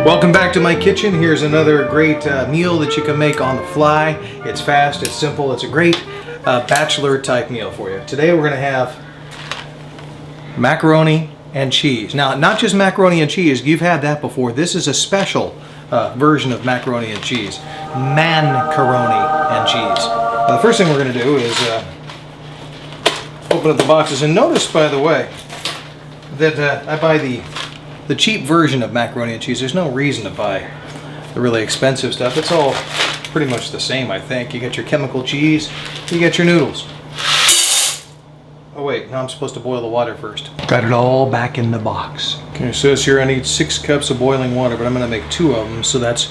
Welcome back to my kitchen. Here's another great meal that you can make on the fly. It's fast, it's simple, it's a great bachelor type meal for you. Today we're going to have macaroni and cheese. Now, not just macaroni and cheese, you've had that before. This is a special version of macaroni and cheese. MANcaroni and cheese. Now, the first thing we're going to do is open up the boxes. And notice, by the way, that I buy the cheap version of macaroni and cheese. There's no reason to buy the really expensive stuff. It's all pretty much the same, I think. You get your chemical cheese, you get your noodles. Oh wait, now I'm supposed to boil the water first. Got it all back in the box. Okay, it says here I need 6 cups of boiling water, but I'm gonna make 2 of them, so that's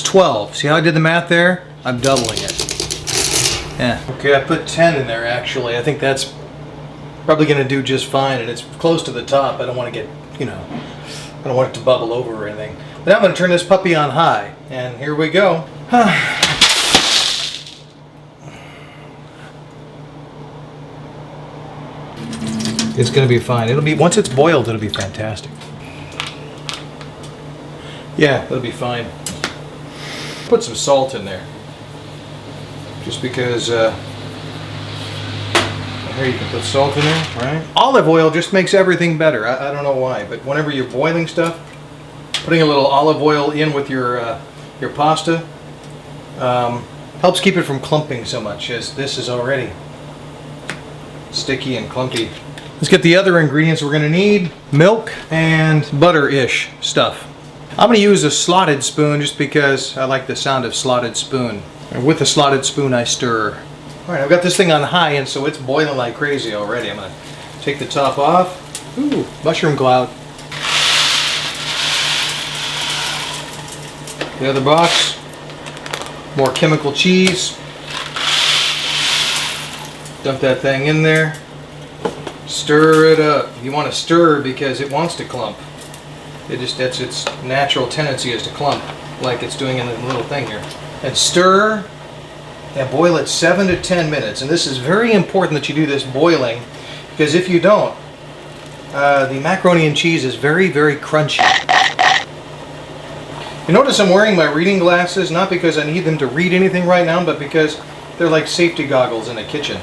12. See how I did the math there? I'm doubling it. Yeah. Okay, I put 10 in there actually. I think that's probably gonna do just fine, and it's close to the top. I don't want to get, I don't want it to bubble over or anything. But now I'm going to turn this puppy on high, and here we go. It's going to be fine. It'll be, once it's boiled, it'll be fantastic. Yeah, it'll be fine. Put some salt in there, just because. Here you can put salt in there, right? Olive oil just makes everything better. I don't know why, but whenever you're boiling stuff, putting a little olive oil in with your pasta helps keep it from clumping so much, as this is already sticky and clumpy. Let's get the other ingredients we're going to need. Milk and butter-ish stuff. I'm going to use a slotted spoon just because I like the sound of slotted spoon. And with the slotted spoon I stir. Alright, I've got this thing on high, and so it's boiling like crazy already. I'm going to take the top off. Ooh, mushroom cloud. The other box. More chemical cheese. Dump that thing in there. Stir it up. You want to stir because it wants to clump. That's its natural tendency, is to clump, like it's doing in the little thing here. And stir. And boil it 7 to 10 minutes. And this is very important that you do this boiling, because if you don't, the macaroni and cheese is very, very crunchy. You notice I'm wearing my reading glasses, not because I need them to read anything right now, but because they're like safety goggles in the kitchen.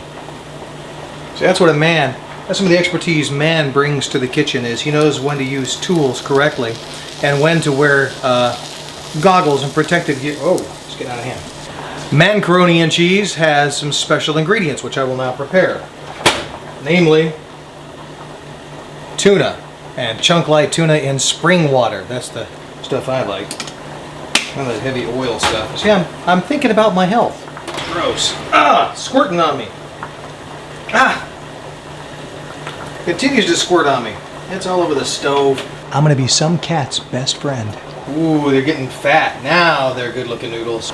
So that's what that's some of the expertise man brings to the kitchen, is he knows when to use tools correctly and when to wear goggles and protective gear. Oh, it's getting out of hand. MANcaroni and cheese has some special ingredients which I will now prepare. Namely, tuna, and chunk light tuna in spring water. That's the stuff I like. None of the heavy oil stuff. See, I'm thinking about my health. Gross. Ah! Squirting on me. Ah! Continues to squirt on me. It's all over the stove. I'm gonna be some cat's best friend. Ooh, they're getting fat. Now they're good looking noodles.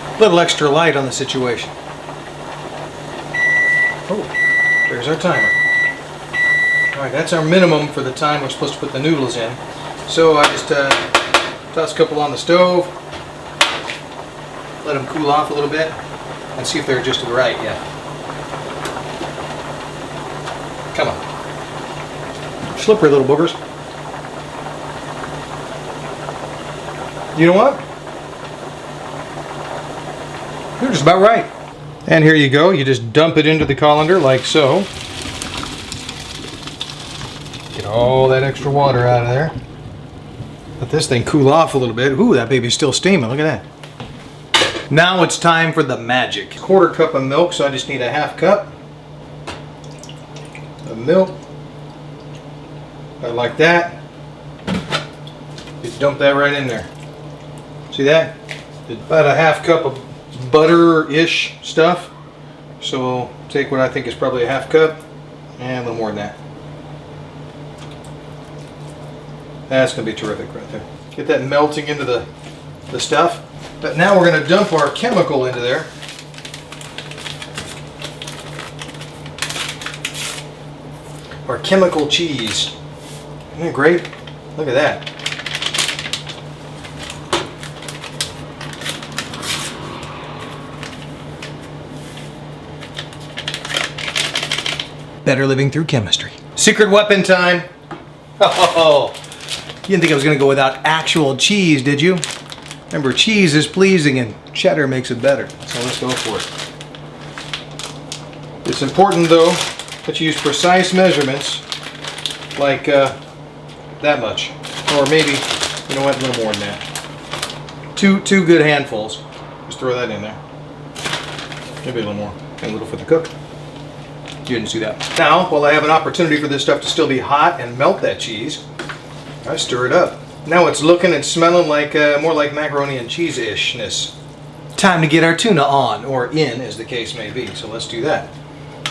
A little extra light on the situation. Oh, there's our timer. Alright, that's our minimum for the time we're supposed to put the noodles in. So I just toss a couple on the stove, let them cool off a little bit, and see if they're just right yet. Come on. Slippery little boogers. You know what? You're just about right. And here you go. You just dump it into the colander like so. Get all that extra water out of there. Let this thing cool off a little bit. Ooh, that baby's still steaming. Look at that. Now it's time for the magic. 1/4 cup of milk, so I just need a 1/2 cup of milk. Like that. Just dump that right in there. See that? About a 1/2 cup of butter-ish stuff. So we'll take what I think is probably a 1/2 cup and a little more than that. That's going to be terrific right there. Get that melting into the stuff. But now we're going to dump our chemical into there. Our chemical cheese. Isn't that great? Look at that. Better living through chemistry. Secret weapon time. Oh, didn't think I was going to go without actual cheese, did you? Remember, cheese is pleasing and cheddar makes it better. So let's go for it. It's important, though, that you use precise measurements, like that much. Or maybe, you know what, a little more than that. Two good handfuls. Just throw that in there. Maybe a little more. And a little for the cook. You didn't see that. Now, while I have an opportunity for this stuff to still be hot and melt that cheese, I stir it up. Now it's looking and smelling like more like macaroni and cheese-ishness. Time to get our tuna on, or in, as the case may be. So let's do that.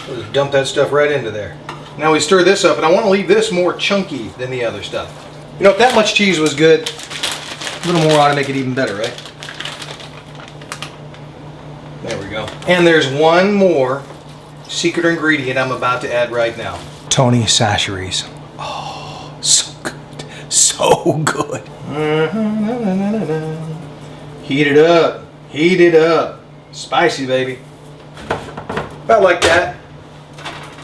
We'll just dump that stuff right into there. Now we stir this up, and I want to leave this more chunky than the other stuff. You know, if that much cheese was good, a little more ought to make it even better, right? There we go. And there's one more secret ingredient I'm about to add right now. Tony Chachere's. Oh, so good. So good. Heat it up. Heat it up. Spicy, baby. About like that.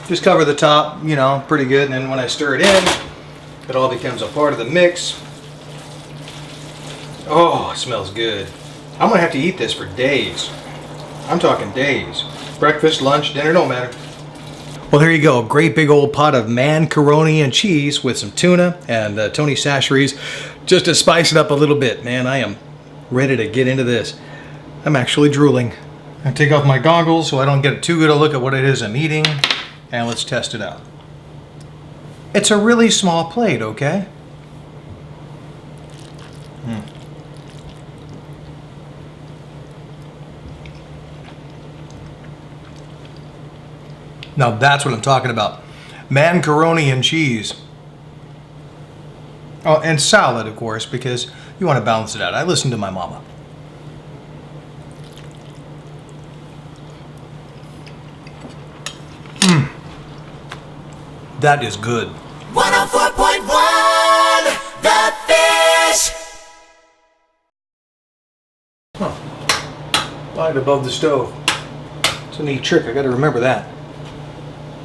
Just cover the top, you know, pretty good. And then when I stir it in, it all becomes a part of the mix. Oh, it smells good. I'm going to have to eat this for days. I'm talking days. Breakfast, lunch, dinner, don't matter. Well, there you go. A great big old pot of MANcaroni and cheese with some tuna and Tony Chachere's, just to spice it up a little bit. Man, I am ready to get into this. I'm actually drooling. I take off my goggles so I don't get too good a look at what it is I'm eating. And let's test it out. It's a really small plate, okay? Now that's what I'm talking about. MANcaroni and cheese. Oh, and salad, of course, because you want to balance it out. I listen to my mama. That is good. 104.1 The Fish. Huh. Light above the stove. It's a neat trick. I got to remember that.